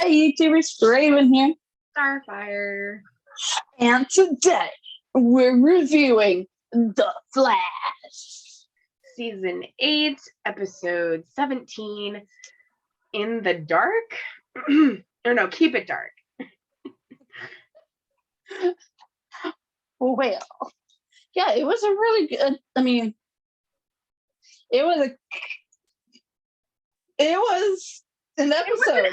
Hey YouTubers, Raven here, Starfire. and today we're reviewing The Flash. Season 8, episode 17, In the Dark? Or no, Keep It Dark. Well, yeah, it was a really good, it was an episode.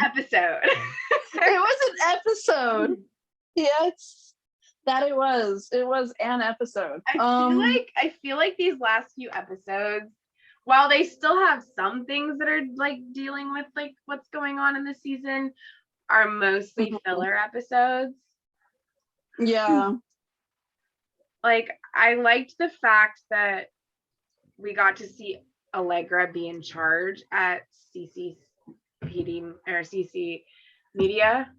It was an episode. Yes, that it was. It was an episode. I feel like these last few episodes, while they still have some things that are like dealing with like what's going on in the season, are mostly filler episodes. Yeah. Like, I liked the fact that we got to see Allegra be in charge at CCPD or CC Media.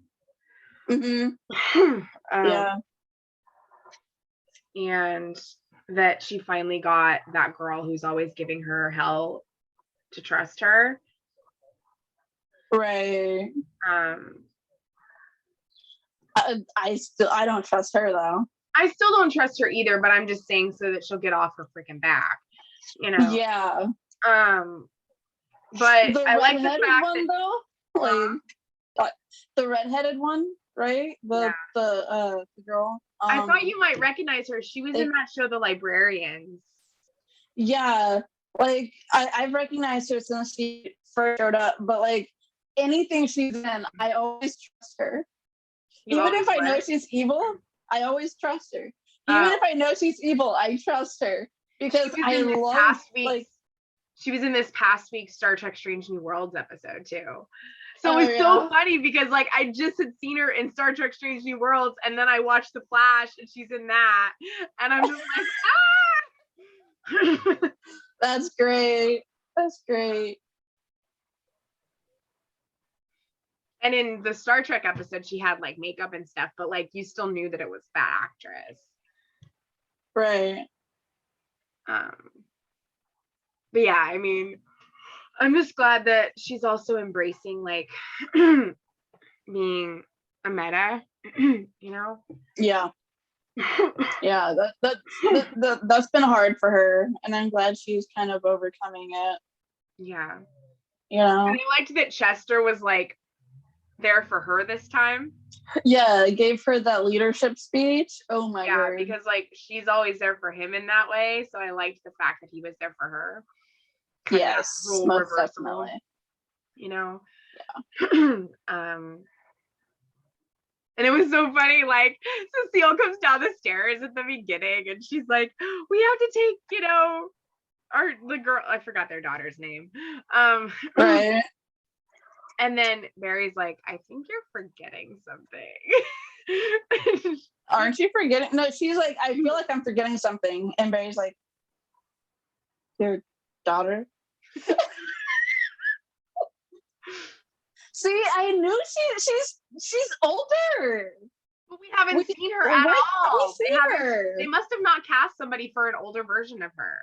Yeah. And that she finally got that girl who's always giving her hell to trust her. Right. I don't trust her though. I still don't trust her either, but I'm just saying so that she'll get off her freaking back, you know. Yeah. But the I like the fact one that, though, like the redheaded one, right? The girl. I thought you might recognize her. She was in that show, The Librarians. Yeah, like I've recognized her since she first showed up, but like anything she's in, I always trust her. Even if I know she's evil, I always trust her. Even if I know she's evil, I trust her because I love she was in this past week's Star Trek Strange New Worlds episode too. So it was so funny because like I just had seen her in Star Trek Strange New Worlds, and then I watched The Flash and she's in that, and I'm just like, ah. That's great. That's great. And in the Star Trek episode, she had like makeup and stuff, but like you still knew that it was that actress. Right. But yeah, I mean, I'm just glad that she's also embracing like being a meta, you know? Yeah. Yeah, that's been hard for her, and I'm glad she's kind of overcoming it. Yeah. You know? And I liked that Chester was like there for her this time. Yeah, gave her that leadership speech. Oh my god. Yeah, because like she's always there for him in that way, so I liked the fact that he was there for her. Yes, most definitely. You know? Yeah. And it was so funny, like Cecile comes down the stairs at the beginning and she's like, we have to take, you know, the girl, I forgot their daughter's name. Right. And then Barry's like, I think you're forgetting something. Aren't you forgetting? No, she's like, I feel like I'm forgetting something. And Barry's like, your daughter? See, I knew she's older. But we haven't seen her at all. They must have not cast somebody for an older version of her.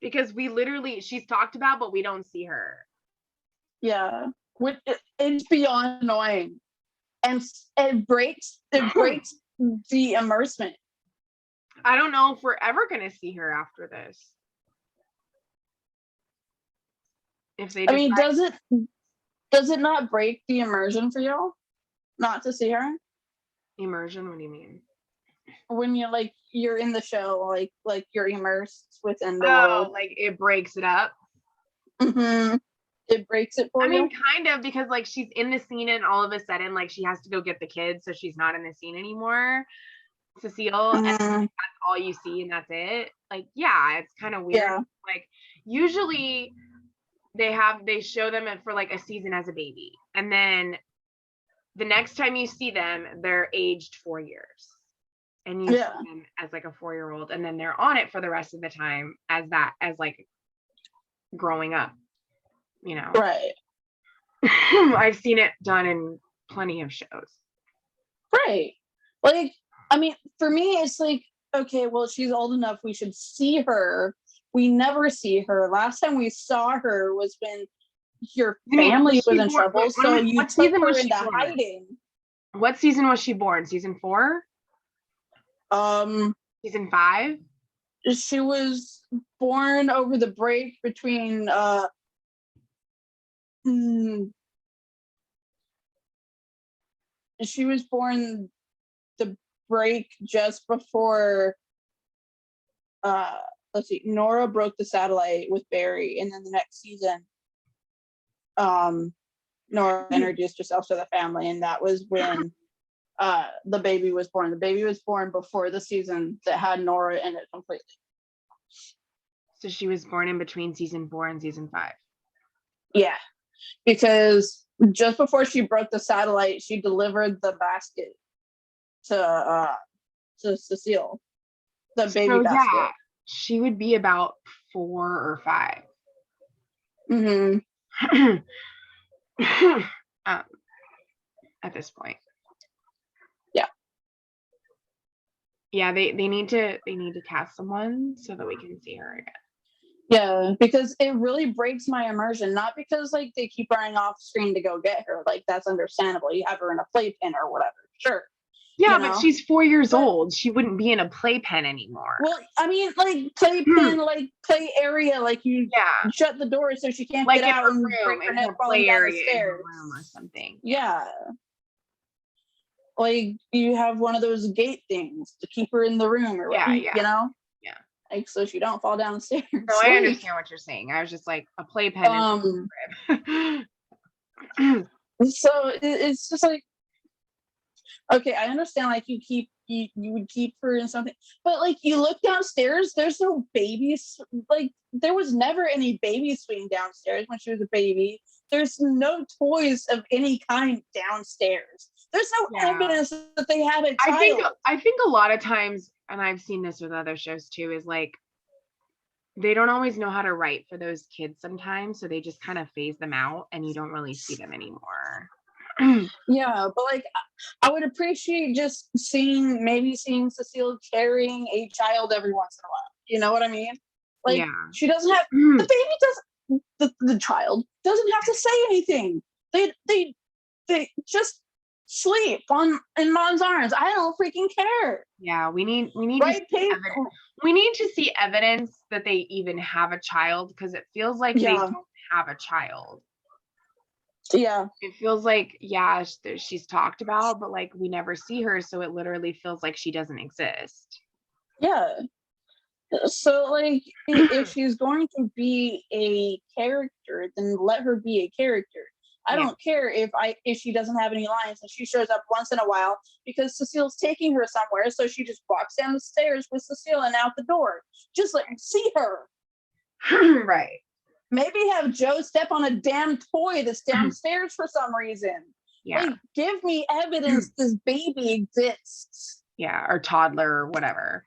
Because she's talked about, but we don't see her. Yeah. It's beyond annoying. And it breaks the immersion. I don't know if we're ever gonna see her after this. Does it not break the immersion for you not to see her? Immersion? What do you mean? When you're in the show, like you're immersed within the world. Like it breaks it up. It breaks it for you. I mean, kind of, because like she's in the scene and all of a sudden like she has to go get the kids, so she's not in the scene anymore. Cecile, and that's all you see, and that's it. Like, yeah, it's kind of weird. Yeah. Like usually they show them for like a season as a baby, and then the next time you see them they're aged 4 years, and you see them as like a 4-year-old, and then they're on it for the rest of the time as like growing up, you know. Right. I've seen it done in plenty of shows. Right. Like, I mean, for me it's like, okay, well, she's old enough, we should see her. We never see her. Last time we saw her was when your I mean, family was she in born, trouble, so you what took season her was she into born? hiding. What season was she born? Season 4? Um, Season 5? she was born over the break between she was born the break just before let's see, Nora broke the satellite with Barry, and then the next season Nora introduced herself to the family, and that was when the baby was born. The baby was born before the season that had Nora in it completely. So she was born in between season 4 and season 5. Yeah, because just before she broke the satellite, she delivered the basket to Cecile, the baby basket. Yeah, she would be about 4 or 5. Mm-hmm. At this point. Yeah. Yeah, they need to cast someone so that we can see her again. Yeah, because it really breaks my immersion. Not because like they keep running off screen to go get her. Like that's understandable. You have her in a playpen or whatever. Sure. Yeah, you but know? she's 4 years old. She wouldn't be in a playpen anymore. Well, I mean, like playpen, like play area, like you shut the door so she can't like get out in and break her in neck her falling play down the area in her stairs. room or something. Yeah. Like you have one of those gate things to keep her in the room or whatever, you know? Yeah. Like so she don't fall down the stairs. No, I understand what you're saying. I was just like a playpen in the crib. So it's just like, okay, I understand like you would keep her in something, but like you look downstairs, there's no babies. Like there was never any baby swing downstairs when she was a baby. There's no toys of any kind downstairs. There's no evidence that they have a child. I think a lot of times, and I've seen this with other shows too, is like they don't always know how to write for those kids sometimes, so they just kind of phase them out and you don't really see them anymore. Yeah, but like I would appreciate just seeing Cecile carrying a child every once in a while. You know what I mean? Like she doesn't have the baby doesn't the child doesn't have to say anything. They just sleep in mom's arms. I don't freaking care. Yeah, we need right, we need to see evidence that they even have a child, because it feels like they don't have a child. Yeah, it feels like she's talked about, but like we never see her, so it literally feels like she doesn't exist. Yeah, so like if she's going to be a character, then let her be a character. I don't care if she doesn't have any lines and she shows up once in a while because Cecile's taking her somewhere, so she just walks down the stairs with Cecile and out the door. Just let me see her. Right. Maybe have Joe step on a damn toy that's downstairs for some reason. Yeah. Like, give me evidence this baby exists. Yeah, or toddler or whatever.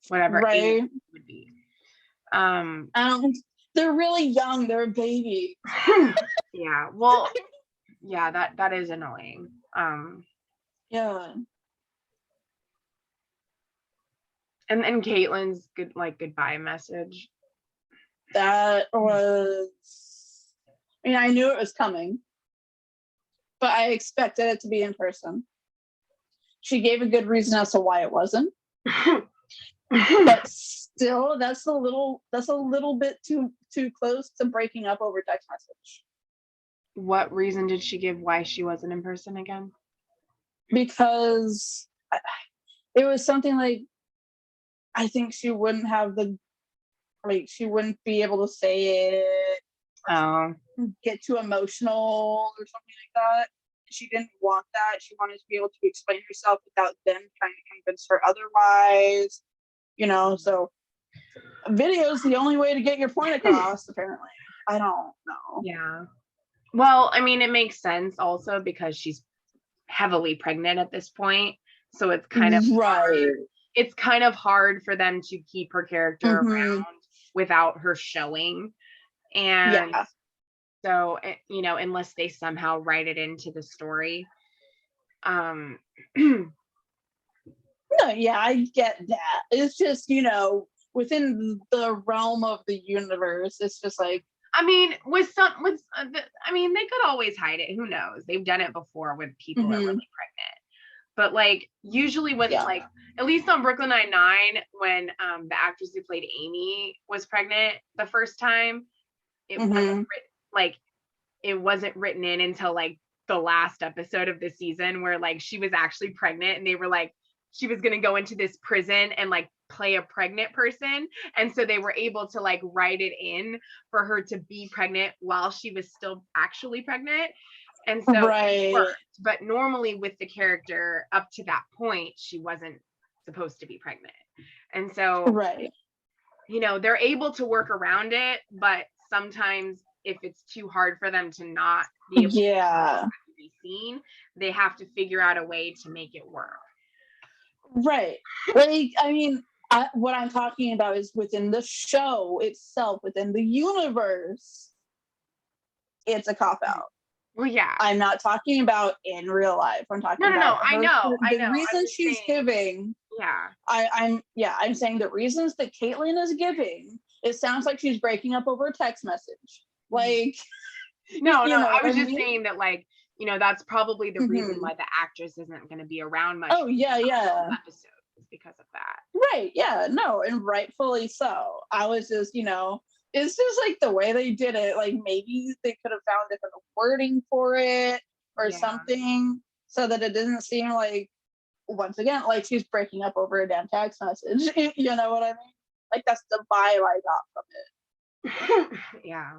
Whatever right. age it would be. They're really young, they're a baby. Yeah, well, yeah, that is annoying. Yeah. And Caitlin's goodbye message. That was, I mean, I knew it was coming, but I expected it to be in person. She gave a good reason as to why it wasn't. But still, that's a little bit too close to breaking up over text message. What reason did she give why she wasn't in person again? Because it was something like, I think she wouldn't have she wouldn't be able to say it. Get too emotional or something like that. She didn't want that. She wanted to be able to explain herself without them trying to convince her otherwise. So video is the only way to get your point across, apparently. I don't know. Yeah. Well, I mean, it makes sense also because she's heavily pregnant at this point. So it's kind of hard. It's kind of hard for them to keep her character around without her showing. And so, unless they somehow write it into the story. No, yeah, I get that. It's just, within the realm of the universe, it's just like, I mean, I mean, they could always hide it. Who knows? They've done it before with people that were really pregnant. But like usually when like at least on Brooklyn Nine-Nine, when the actress who played Amy was pregnant the first time, it wasn't it wasn't written in until like the last episode of the season where like she was actually pregnant and they were like she was gonna go into this prison and like play a pregnant person, and so they were able to like write it in for her to be pregnant while she was still actually pregnant. And so it worked. But normally with the character up to that point, she wasn't supposed to be pregnant. And so, you know, they're able to work around it, but sometimes if it's too hard for them to not be able to be seen, they have to figure out a way to make it work. Right. Like, I mean, what I'm talking about is within the show itself, within the universe, it's a cop-out. Well, yeah. I'm not talking about in real life. I'm talking about I know. The reasons she's giving. Yeah. I'm saying the reasons that Caitlyn is giving, it sounds like she's breaking up over a text message. Like, no, I was just saying that, like, you know, that's probably the reason why the actress isn't going to be around much. Oh, yeah. Episodes because of that. Right. Yeah. No, and rightfully so. I was just, you know, it's just like the way they did it. Like maybe they could have found different wording for it or something so that it didn't seem like, once again, like she's breaking up over a damn text message. You know what I mean? Like that's the vibe I got from it. Yeah.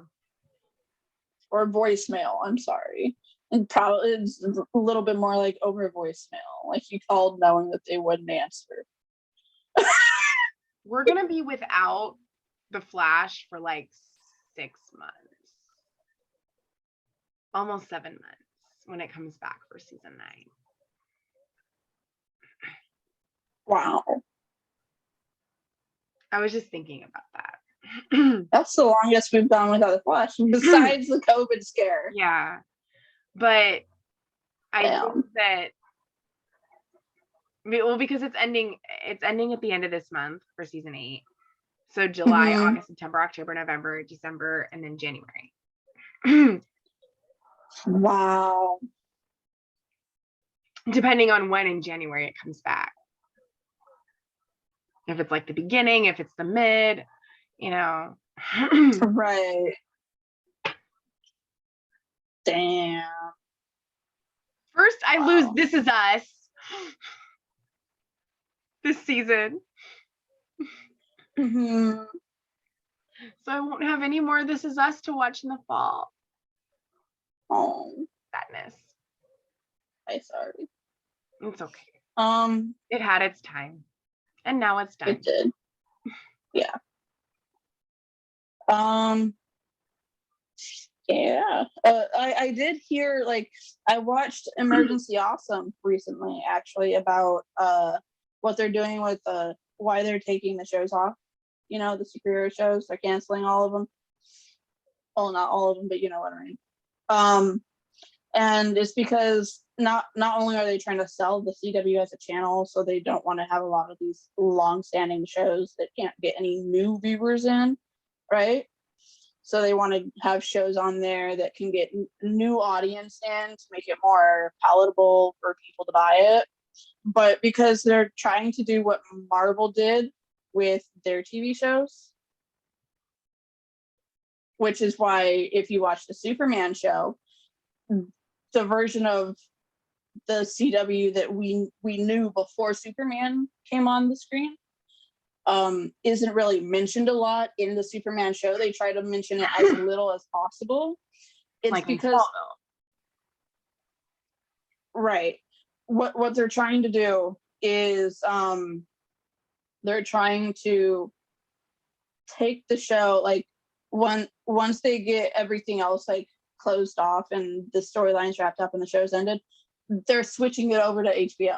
Or voicemail. I'm sorry. And probably it's a little bit more like over voicemail. Like you called knowing that they wouldn't answer. We're gonna be without the Flash for like 6 months, almost 7 months when it comes back for season 9. Wow. I was just thinking about that. That's the longest we've gone without the Flash, besides the COVID scare. Yeah. But I think that, well, because it's ending at the end of this month for season 8. So July, August, September, October, November, December, and then January. Wow. Depending on when in January it comes back. If it's like the beginning, if it's the mid, you know. Right. Damn. First, I lose This Is Us this season. So I won't have any more This Is Us to watch in the fall. Oh. Sadness. I'm sorry. It's okay. It had its time. And now it's done. It did. Yeah. Yeah. I did hear, like, I watched Emergency Awesome recently, actually, about what they're doing with why they're taking the shows off. You know, the superhero shows, they're canceling all of them. Well, not all of them, but you know what I mean. And it's because not only are they trying to sell the CW as a channel, so they don't want to have a lot of these long-standing shows that can't get any new viewers in, right? So they want to have shows on there that can get new audience in to make it more palatable for people to buy it. But because they're trying to do what Marvel did with their TV shows, which is why if you watch the Superman show, the version of the CW that we knew before Superman came on the screen isn't really mentioned a lot in the Superman show. They try to mention it as little as possible. It's like because right. What they're trying to do is they're trying to take the show, like once they get everything else like closed off and the storyline's wrapped up and the show's ended, they're switching it over to HBO.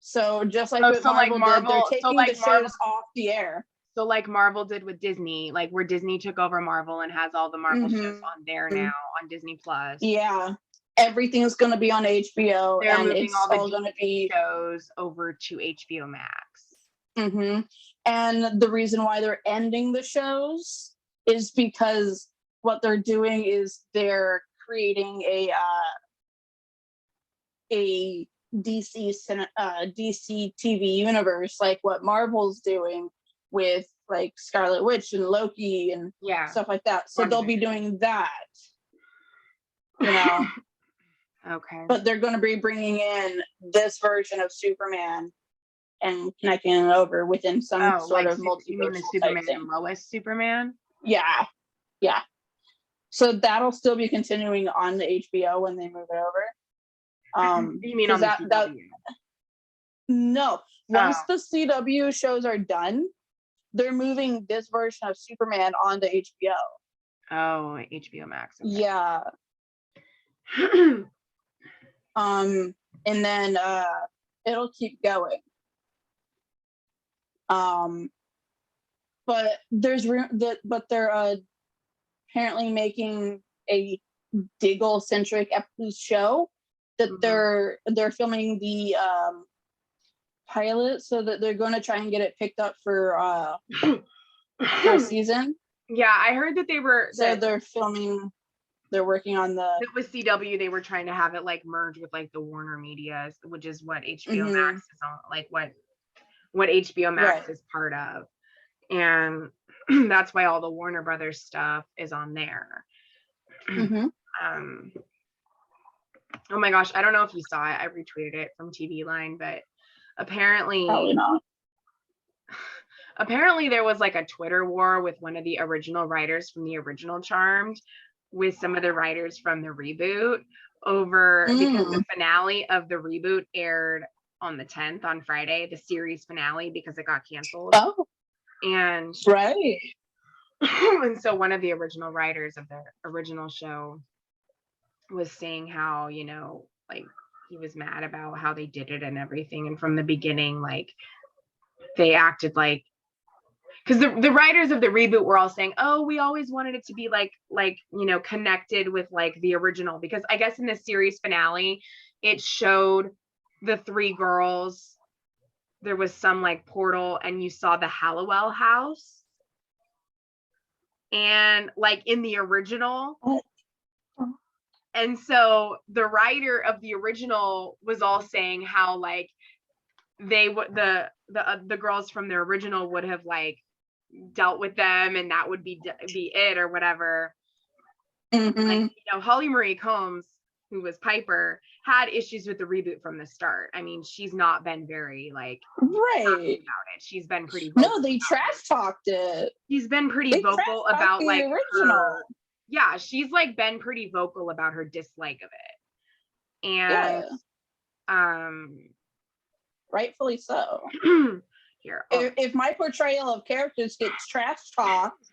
So just like what Marvel did, they're taking the shows off the air. So like Marvel did with Disney, like where Disney took over Marvel and has all the Marvel shows on there now on Disney Plus. Yeah. Everything's going to be on HBO. They're and moving it's all the going to be shows over to HBO Max. And the reason why they're ending the shows is because what they're doing is they're creating a DC TV universe, like what Marvel's doing with like Scarlet Witch and Loki and stuff like that. So they'll be doing that, you know. Okay. But they're going to be bringing in this version of Superman and connecting it over within some sort of multiverse. You mean the Superman and Lois Superman? Yeah. So that'll still be continuing on the HBO when they move it over. You mean on the CW? No. Once the CW shows are done, they're moving this version of Superman onto HBO. Oh, HBO Max. Okay. Yeah. And then it'll keep going. But there's but they're apparently making a Diggle centric show that they're filming the pilot, so that they're going to try and get it picked up for a season. Yeah, I heard that they were. So they're filming. They're working on with CW. They were trying to have it like merge with like the Warner Media, which is what HBO Max is on, like what HBO Max is part of, and that's why all the Warner Brothers stuff is on there. Oh my gosh, I don't know if you saw it. I retweeted it from TV Line, but apparently probably not. Apparently there was like a Twitter war with one of the original writers from the original Charmed with some of the writers from the reboot over because the finale of the reboot aired on the 10th on Friday, the series finale, because it got canceled. And and so one of the original writers of the original show was saying how, you know, like he was mad about how they did it and everything, and from the beginning, like they acted like, because the writers of the reboot were all saying, oh, we always wanted it to be like you know, connected with like the original, because I guess in the series finale it showed the three girls, there was some like portal and you saw the Hallowell house, and like in the original. And so the writer of the original was all saying how like they would the girls from the original would have like dealt with them and that would be it or whatever. Like, you know, Holly Marie Combs, who was Piper, had issues with the reboot from the start. I mean, she's not been very like happy about it. She's been pretty vocal. No, they trash talked it. She's been pretty vocal about like original. Yeah, she's like been pretty vocal about her dislike of it. And rightfully so. Here, if my portrayal of characters gets trash talked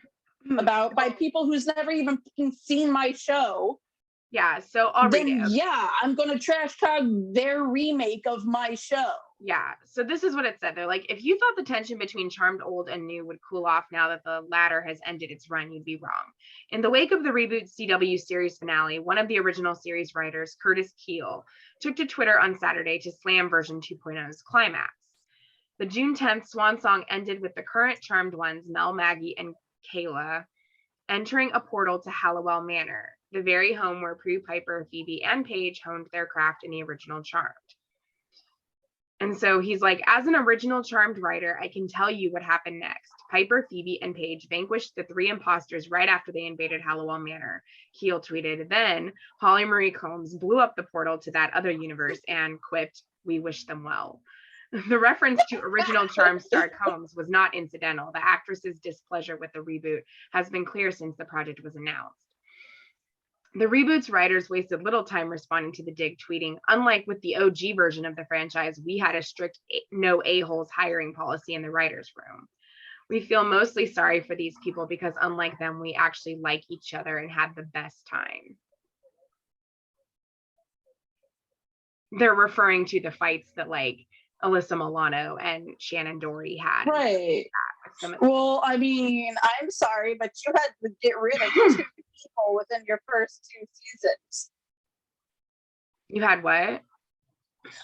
about by people who's never even seen my show, so I'll read it. Yeah, I'm gonna trash talk their remake of my show. Yeah, so this is what it said. They're like, if you thought the tension between Charmed Old and New would cool off now that the latter has ended its run, you'd be wrong. In the wake of the reboot CW series finale, one of the original series writers, Curtis Keel, took to Twitter on Saturday to slam version 2.0's climax. The June 10th swan song ended with the current Charmed ones, Mel, Maggie, and Kayla, entering a portal to Hallowell Manor, the very home where Prue, Piper, Phoebe, and Paige honed their craft in the original Charmed. And so he's like, as an original Charmed writer, I can tell you what happened next. Piper, Phoebe, and Paige vanquished the three imposters right after they invaded Hallowell Manor. Keel tweeted, then Holly Marie Combs blew up the portal to that other universe and quipped, we wish them well. The reference to original Charmed star Combs was not incidental. The actress's displeasure with the reboot has been clear since the project was announced. The reboot's writers wasted little time responding to the dig, tweeting, unlike with the OG version of the franchise, we had a strict no a-holes hiring policy in the writer's room. We feel mostly sorry for these people because unlike them, we actually like each other and had the best time. They're referring to the fights that like Alyssa Milano and Shannon Doherty had. Right. Well, I mean, I'm sorry, but you had to get rid of 2 people within your first 2 seasons. You had what?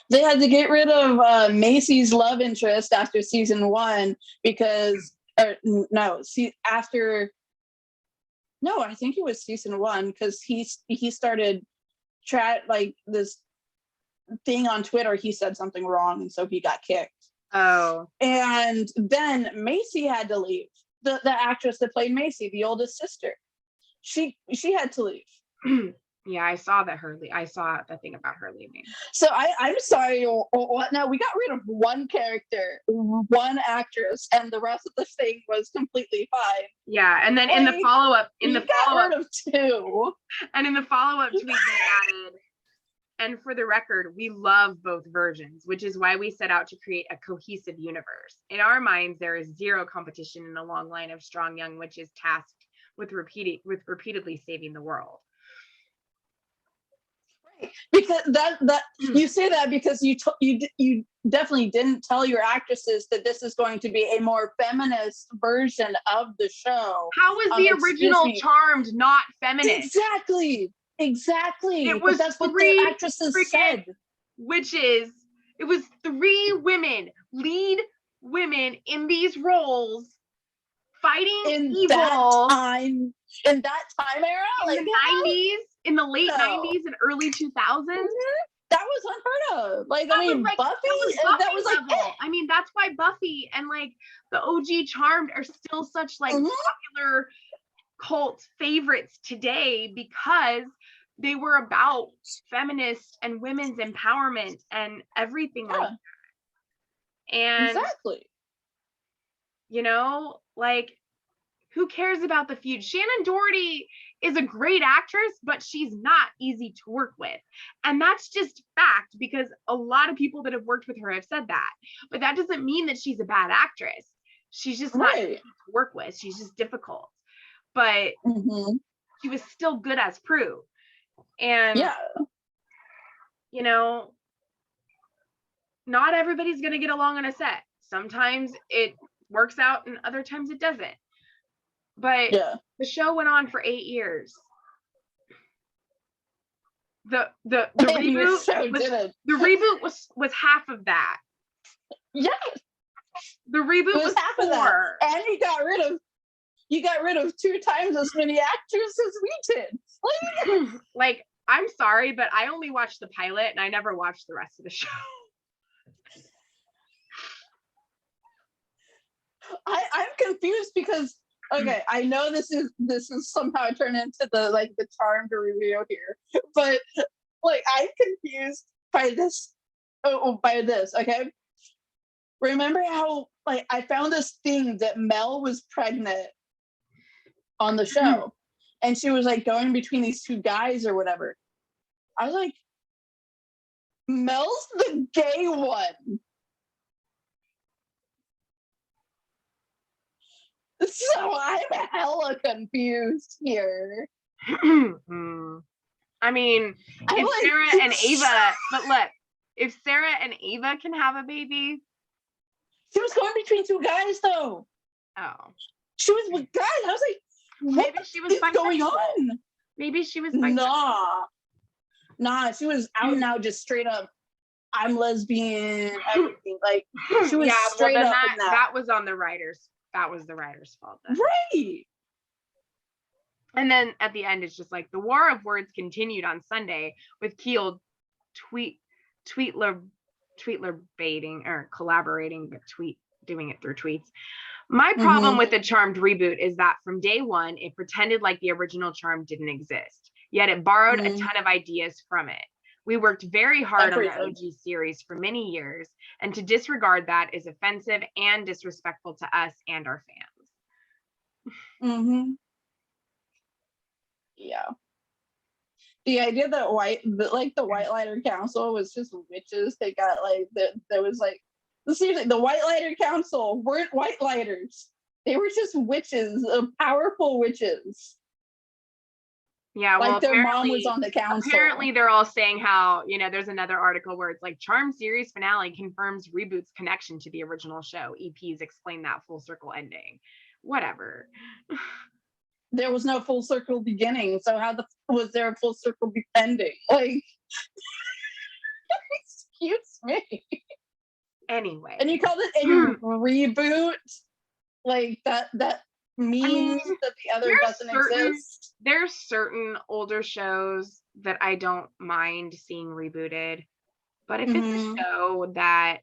They had to get rid of Macy's love interest after season 1 because, after No, I think it was season 1 because he started like this thing on Twitter. He said something wrong, and so he got kicked. Oh. And then Macy had to leave. The actress that played Macy, the oldest sister, she had to leave. Yeah, I saw the thing about her leaving. So I'm sorry. What now? We got rid of one character, one actress, and the rest of the thing was completely fine. Yeah, and then in the follow-up, got rid of 2. And in the follow-up tweet they added, and for the record, we love both versions, which is why we set out to create a cohesive universe. In our minds, there is zero competition in a long line of strong young witches tasked with repeatedly saving the world. Right. Because that you say that because you definitely didn't tell your actresses that this is going to be a more feminist version of the show. How was the original Charmed not feminist? Exactly. It was that's what the actresses said. Witches. It was 3 women, lead women in these roles, fighting evil. In that time era, in the 90s, in the late 90s and early 2000s. That was unheard of. Like, I mean, Buffy, that was like, I mean, that's why Buffy and like the OG Charmed are still such like popular cult favorites today, because they were about feminist and women's empowerment and everything like that. And exactly, you know, like, who cares about the feud? Shannon Doherty is a great actress, but she's not easy to work with. And that's just fact, because a lot of people that have worked with her have said that. But that doesn't mean that she's a bad actress. She's just not easy to work with. She's just difficult. But she was still good as Prue. And, you know, not everybody's going to get along on a set. Sometimes it works out and other times it doesn't. But the show went on for 8 years. The reboot was half of that. Yes. The reboot was half 4. of that. And you got rid of 2 times as many actors as we did. Like, I'm sorry, but I only watched the pilot and I never watched the rest of the show. I'm confused because I know this is somehow turned into the Charmed review here, but like I'm confused by this. Okay. Remember how like I found this thing that Mel was pregnant on the show, and she was like going between these 2 guys or whatever. I was like, Mel's the gay one. So I'm hella confused here. I mean, if Sarah and Ava, but look, if Sarah and Ava can have a baby. She was going between 2 guys though. Oh. She was with guys. I was like, what maybe she was going on? Maybe she was Nah, she was out now, just straight up, I'm lesbian, everything. Like, she was straight up in that. That was on the writers. That was the writer's fault then. Right. And then at the end, it's just like the war of words continued on Sunday with Keel tweetler baiting or collaborating, but doing it through tweets. My problem with the Charmed reboot is that from day one, it pretended like the original Charmed didn't exist, yet it borrowed a ton of ideas from it. We worked very hard on the OG series for many years, and to disregard that is offensive and disrespectful to us and our fans. Yeah. The idea that the White Lighter Council was just witches. They got like there was like seriously, the White Lighter Council weren't white lighters. They were just witches, powerful witches. Yeah, well, like their mom was on the council. Apparently, they're all saying how, you know, there's another article where it's like Charmed series finale confirms reboot's connection to the original show. EPs explain that full circle ending. Whatever. There was no full circle beginning, so how was there a full circle ending? Like, excuse me. Anyway. And you called it a reboot? Like that means that the other doesn't exist. There's certain older shows that I don't mind seeing rebooted, but if it's a show that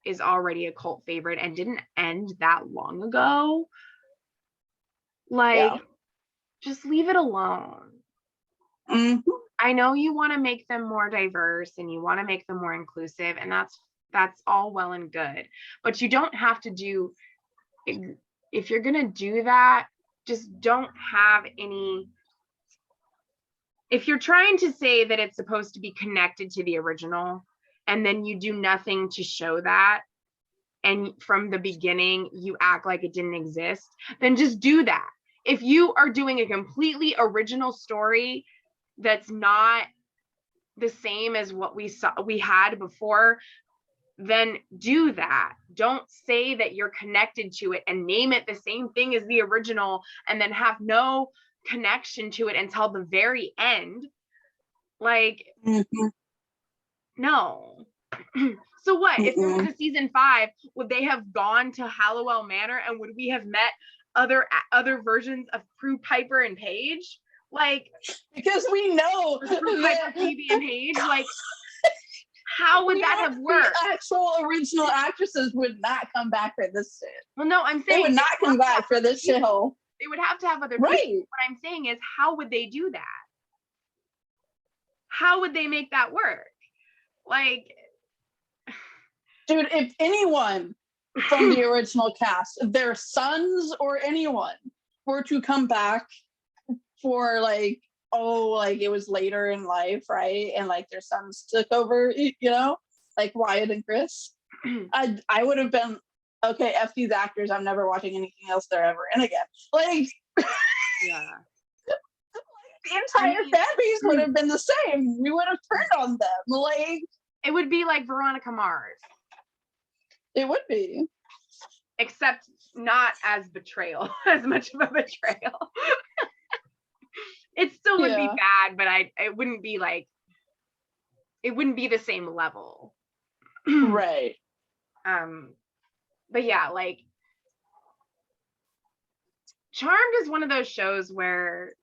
is already a cult favorite and didn't end that long ago, like, just leave it alone. I know you want to make them more diverse and you want to make them more inclusive, and that's all well and good, but you don't have to do, if you're gonna do that, just don't have any. If you're trying to say that it's supposed to be connected to the original and then you do nothing to show that, and from the beginning you act like it didn't exist, then just do that. If you are doing a completely original story that's not the same as what we had before, then do that. Don't say that you're connected to it and name it the same thing as the original and then have no connection to it until the very end. Like, no. So what? If there was a season 5, would they have gone to Hallowell Manor and would we have met other versions of Prue, Piper, and Paige? Like, because we know Prue, Piper, Phoebe, and Paige, like, how would that have worked? The actual original actresses would not come back for this shit. Well, no, I'm saying they would not come back for this shithole. They would have to have other people. What I'm saying is, how would they do that? How would they make that work? Like, dude, if anyone from the original cast, their sons or anyone, were to come back for like, it was later in life, right? And like their sons took over, you know, like Wyatt and Chris. I would have been, okay, F these actors, I'm never watching anything else they're ever in again. Like, yeah. The entire fan base would have been the same. We would have turned on them. Like, it would be like Veronica Mars. It would be. Except not as as much of a betrayal. It still would be bad, but it wouldn't be like, it wouldn't be the same level. Right. But yeah, like, Charmed is one of those shows where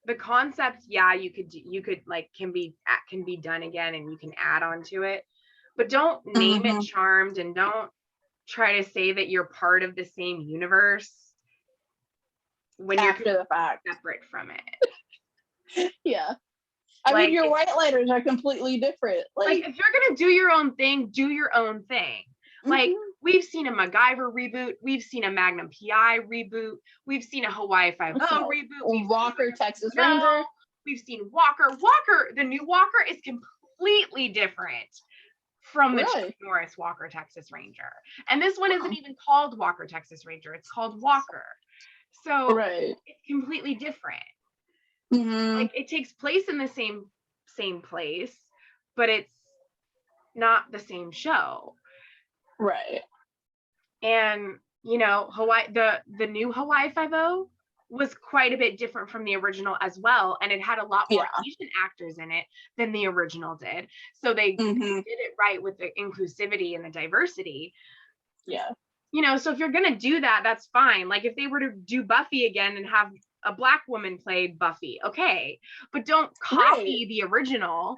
the concept, you could like, can be done again and you can add on to it, but don't name it Charmed and don't try to say that you're part of the same universe when after you're the fact separate from it. Yeah. I mean, your white lighters are completely different. Like, if you're gonna do your own thing, do your own thing. Like, we've seen a MacGyver reboot, we've seen a Magnum PI reboot, we've seen a Hawaii Five-O reboot, Walker, Texas Ranger. We've seen Walker. The new Walker is completely different from the Chuck Norris Walker Texas Ranger. And this one isn't even called Walker Texas Ranger, it's called Walker. So it's completely different. Like, it takes place in the same place, but it's not the same show. Right. And, you know, the new Hawaii Five-O was quite a bit different from the original as well, and it had a lot more Asian actors in it than the original did. So they did it right with the inclusivity and the diversity. Yeah. You know, so if you're gonna do that, that's fine. Like, if they were to do Buffy again and have a Black woman play Buffy, okay, but don't copy the original.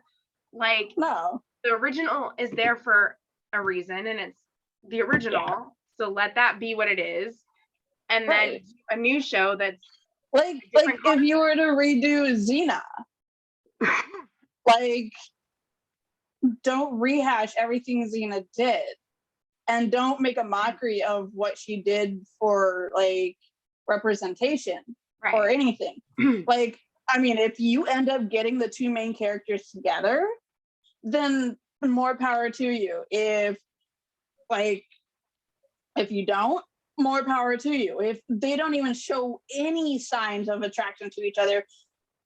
Like, no, the original is there for a reason, and it's the original, so let that be what it is. And then a new show that's like if you were to redo Xena, like, don't rehash everything Xena did, and don't make a mockery of what she did for like representation or anything. Like, I mean, if you end up getting the two main characters together, then more power to you. If you don't, more power to you. If they don't even show any signs of attraction to each other,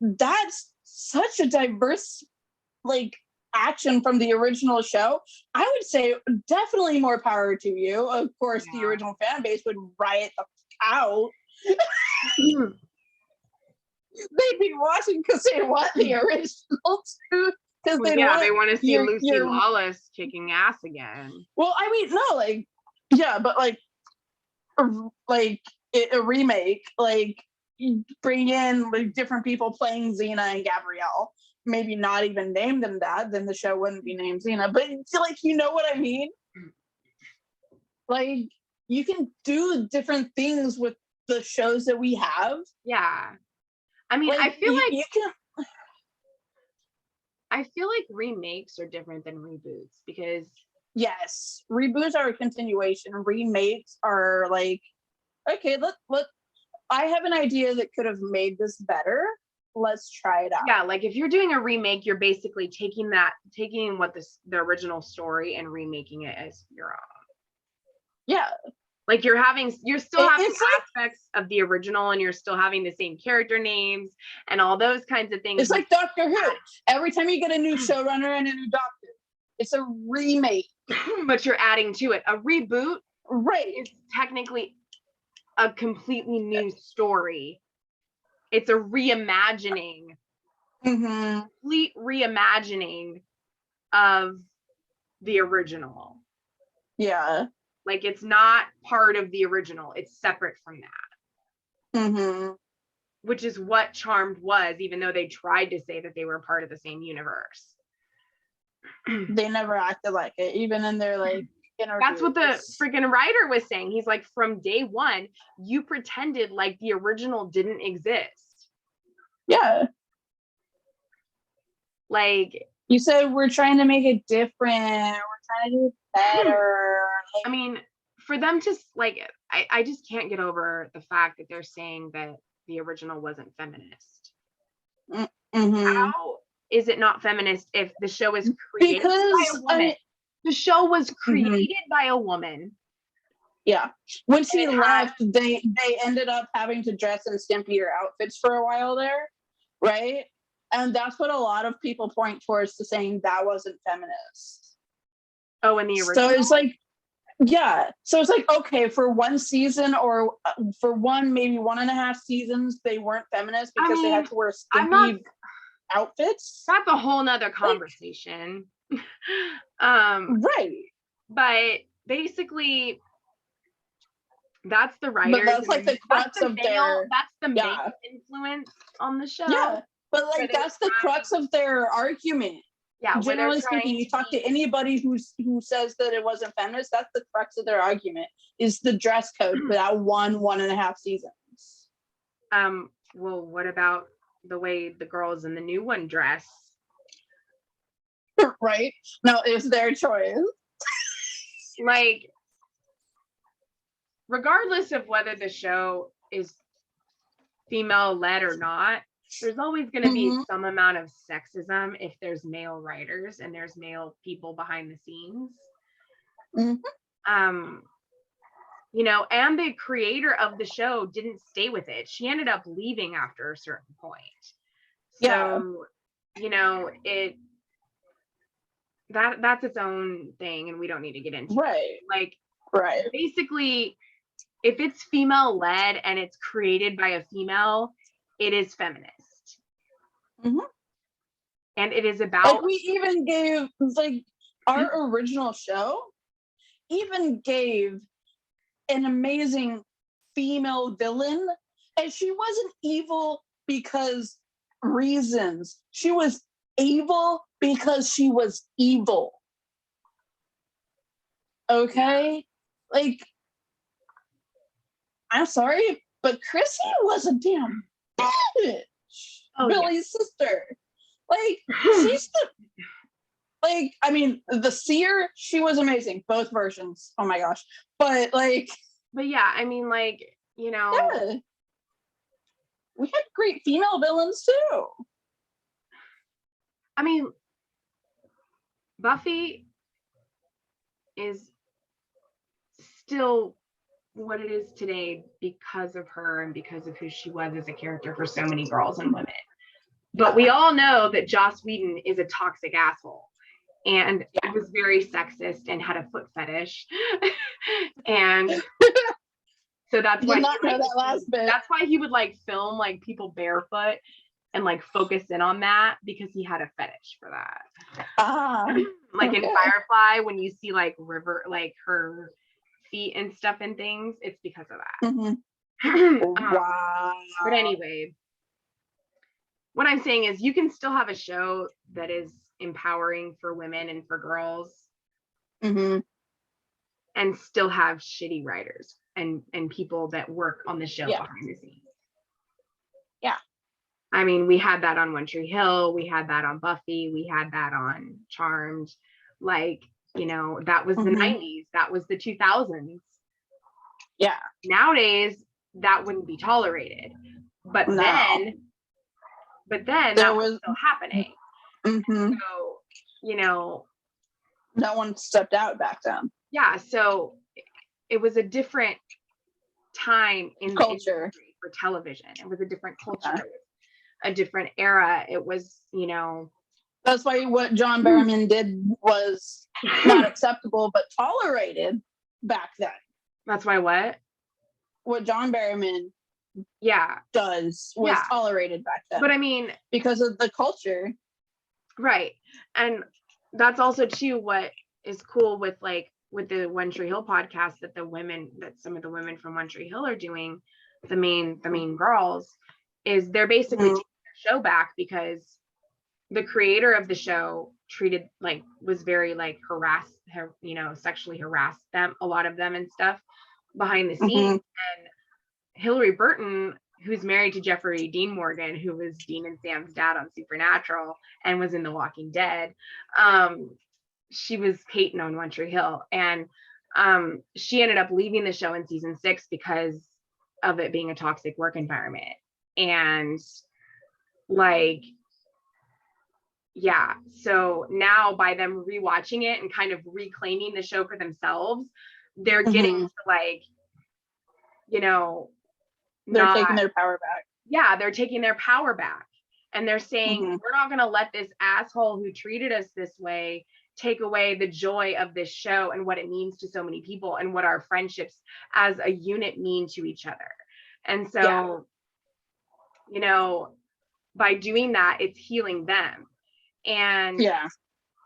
that's such a diverse like action from the original show. I would say definitely more power to you. Of course, the original fan base would riot the out. They'd be watching because they want the original too. Because they want to see Lucy Lawless kicking ass again. Well, I mean, no, like, but like a remake, like you bring in like different people playing Xena and Gabrielle. Maybe not even name them that, then the show wouldn't be named Xena. But like, you know what I mean? Like, you can do different things with the shows that we have. Yeah. I mean, Like, I feel like you can. I feel like remakes are different than reboots because Yes, reboots are a continuation. Remakes are like, okay, let I have an idea that could have made this better. Let's try it out. yeah, like if you're doing a remake, you're basically taking what the original story and remaking it as your own. Yeah. Like you're still having It's like, aspects of the original and you're still having the same character names and all those kinds of things. it's like Doctor Who. Every time you get a new showrunner and a new doctor, it's a remake. But you're adding to it. A reboot Right. is technically a completely new story. It's a reimagining, complete reimagining of the original. Yeah. Like it's not part of the original. It's separate from that. Which is what Charmed was, even though they tried to say that they were part of the same universe. They never acted like it, even in their like interviews. That's what the freaking writer was saying. He's like, from day one, you pretended like the original didn't exist. Yeah. Like, you said we're trying to make it different. We're trying to do it better. I mean, for them to like, I just can't get over the fact that they're saying that the original wasn't feminist. How is it not feminist if the show is created by a woman? The show was created by a woman. Yeah. When she left, they ended up having to dress in skimpier outfits for a while there, right? And that's what a lot of people point towards to saying that wasn't feminist. Oh, in the original? So it's like, yeah. So it's like, okay, for one season or for maybe 1.5 seasons, they weren't feminist because they had to wear skimpy outfits. That's a whole nother conversation. Right. But basically, that's the writers. But that's like the crux of their. That's the male influence on the show. Yeah, but like that's the crux of their argument. Yeah, generally speaking, you talk to anybody who says that it wasn't feminist, that's the crux of their argument, is the dress code for that 1.5 seasons. Well, what about the way the girls in the new one dress? Right? No, it's their choice. Like, regardless of whether the show is female led or not, there's always going to be some amount of sexism if there's male writers and there's male people behind the scenes. You know, and the creator of the show didn't stay with it. She ended up leaving after a certain point. So, you know, that's its own thing and we don't need to get into it. Like, basically, if it's female led and it's created by a female, it is feminist. And it is about, like, we even gave, like, our original show even gave an amazing female villain, and she wasn't evil because reasons. She was evil because she was evil. Okay? Like, I'm sorry, but Chrissy was a damn bitch. Billy's sister. Like, she's the, like, I mean, the seer, she was amazing. Both versions. Oh my gosh. But yeah, I mean, like, you know, we had great female villains too. I mean, Buffy is still what it is today because of her and because of who she was as a character for so many girls and women. But we all know that Joss Whedon is a toxic asshole and was very sexist and had a foot fetish. And so that's why that's why he would like film like people barefoot and like focus in on that, because he had a fetish for that. Like in Firefly, when you see like River, like her feet and stuff and things, it's because of that. Wow. But anyway, what I'm saying is you can still have a show that is empowering for women and for girls Mm-hmm. and still have shitty writers and people that work on the show Yeah. behind the scenes. Yeah. I mean, we had that on One Tree Hill, we had that on Buffy, we had that on Charmed. Like, you know, that was the 90s, that was the 2000s. Yeah. Nowadays, that wouldn't be tolerated. But No. then that was still happening. Mm-hmm. So, you know, no one stepped out back then. Yeah, so it was a different time in the culture for television. It was a different culture. It was a different era. It was, you know. That's why what John Barrowman did was not acceptable, but tolerated back then. That's why what? What John Barrowman does was tolerated back then. But I mean, because of the culture. Right. And that's also too what is cool with like with the One Tree Hill podcast that some of the women from One Tree Hill are doing, the main girls, is they're basically taking their show back because the creator of the show was very like sexually harassed them, a lot of them and stuff behind the scenes. And Hillary Burton, who's married to Jeffrey Dean Morgan, who was Dean and Sam's dad on Supernatural and was in The Walking Dead, she was Peyton on One Tree Hill, and she ended up leaving the show in season 6 because of it being a toxic work environment. And like, yeah, so now by them rewatching it and kind of reclaiming the show for themselves, they're getting to like, you know, they're taking their power back. Yeah, they're taking their power back, and they're saying, we're not going to let this asshole who treated us this way take away the joy of this show and what it means to so many people and what our friendships as a unit mean to each other. And so, you know, by doing that, it's healing them. And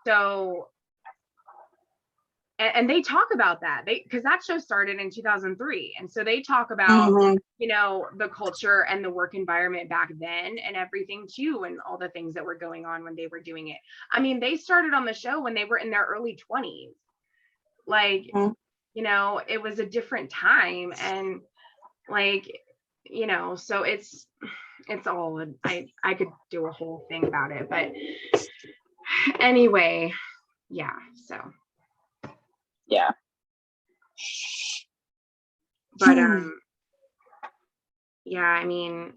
so, and they talk about that, because that show started in 2003. And so they talk about, you know, the culture and the work environment back then and everything too, and all the things that were going on when they were doing it. I mean, they started on the show when they were in their early 20s. Like, you know, it was a different time. And like, you know, so it's all, I could do a whole thing about it, but anyway, yeah, so. Yeah. But yeah, I mean,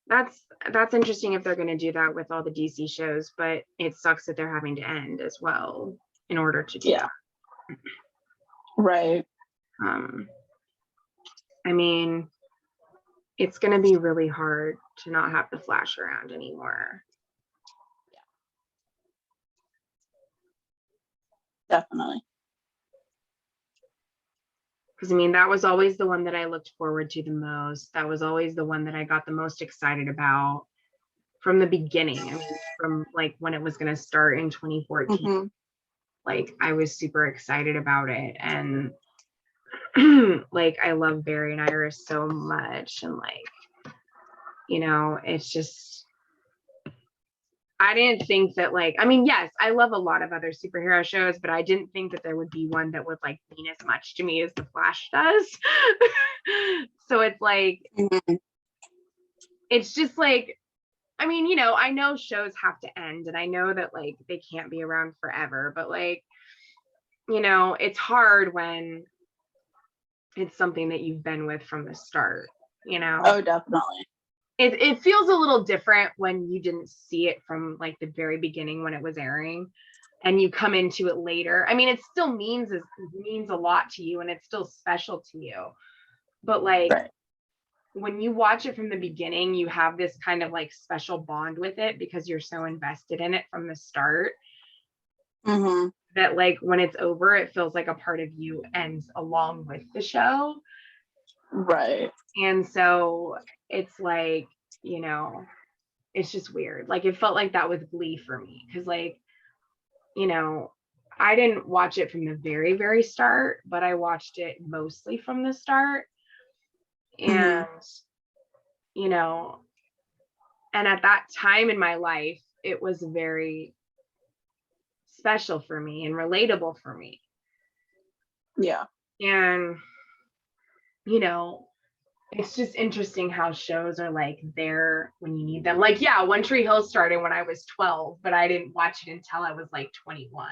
that's interesting if they're going to do that with all the DC shows, but it sucks that they're having to end as well in order to do that. Right. I mean, it's going to be really hard to not have the Flash around anymore. Definitely. Because I mean, that was always the one that I looked forward to the most. That was always the one that I got the most excited about from the beginning. I mean, from like when it was going to start in 2014. Like, I was super excited about it. And like, I love Barry and Iris so much. And like, you know, it's just, I didn't think that like, I mean, yes, I love a lot of other superhero shows, but I didn't think that there would be one that would like mean as much to me as The Flash does. So it's like, it's just like, I mean, you know, I know shows have to end and I know that like they can't be around forever, but like, you know, it's hard when it's something that you've been with from the start, you know? Oh, definitely. It feels a little different when you didn't see it from like the very beginning when it was airing and you come into it later. I mean, it still means a lot to you and it's still special to you. But like when you watch it from the beginning, you have this kind of like special bond with it because you're so invested in it from the start. That like when it's over, it feels like a part of you ends along with the show. Right. And so it's like, you know, it's just weird. Like it felt like that with Glee for me. Cause like, you know, I didn't watch it from the very, very start, but I watched it mostly from the start. And, you know, and at that time in my life, it was very special for me and relatable for me. Yeah. And, you know, it's just interesting how shows are like there when you need them. Like, yeah, One Tree Hill started when I was 12, but I didn't watch it until I was like 21.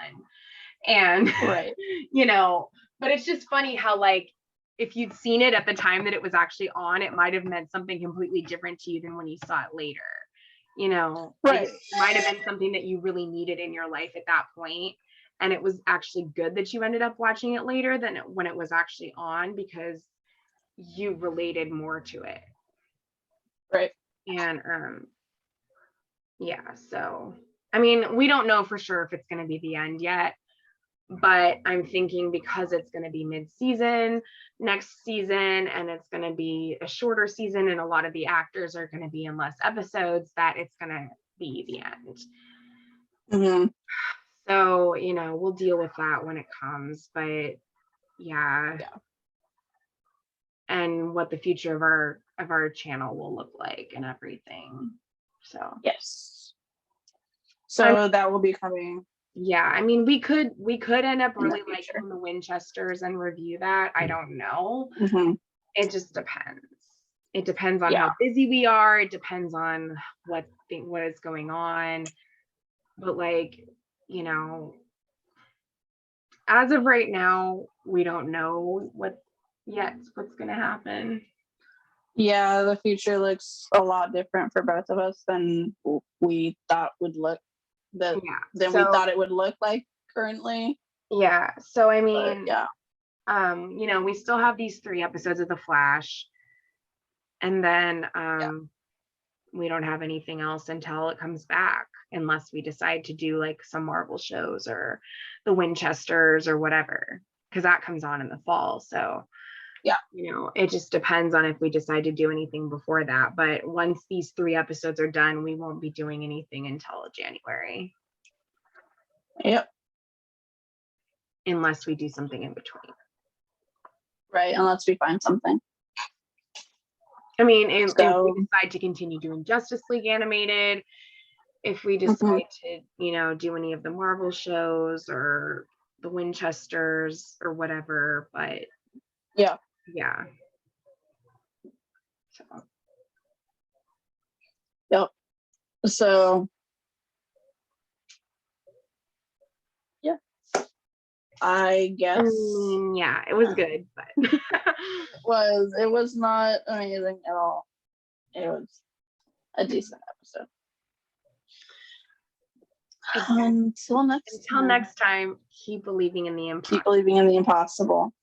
And, Right. you know, but it's just funny how, like, if you'd seen it at the time that it was actually on, it might have meant something completely different to you than when you saw it later. You know, Right. It might have been something that you really needed in your life at that point, and it was actually good that you ended up watching it later than when it was actually on, because you related more to it. Right. And yeah, so I mean, we don't know for sure if it's going to be the end yet, but I'm thinking because it's going to be mid-season next season, and it's going to be a shorter season, and a lot of the actors are going to be in less episodes, that it's going to be the end. So, you know, we'll deal with that when it comes, but yeah. And what the future of our channel will look like and everything. So yes. So that will be coming. Yeah, I mean, we could end up really liking the Winchesters and review that. I don't know. It just depends. It depends on how busy we are. It depends on what is going on. But, like, you know, as of right now, we don't know what's going to happen. Yeah, the future looks a lot different for both of us than we thought would look. We thought it would look like currently. Yeah. So I mean, but, you know, we still have these 3 episodes of The Flash, and then we don't have anything else until it comes back, unless we decide to do like some Marvel shows or the Winchesters or whatever, because that comes on in the fall. So you know, it just depends on if we decide to do anything before that. But once these 3 episodes are done, we won't be doing anything until January. Yep. Unless we do something in between. Right, unless we find something. I mean, if we decide to continue doing Justice League animated, if we decide to, you know, do any of the Marvel shows or the Winchesters or whatever, but yeah. So. Yep. So yeah, I guess. I mean, yeah, it was good, but it was not amazing at all. It was a decent episode. Until next time, keep believing in the impossible. Keep believing in the impossible.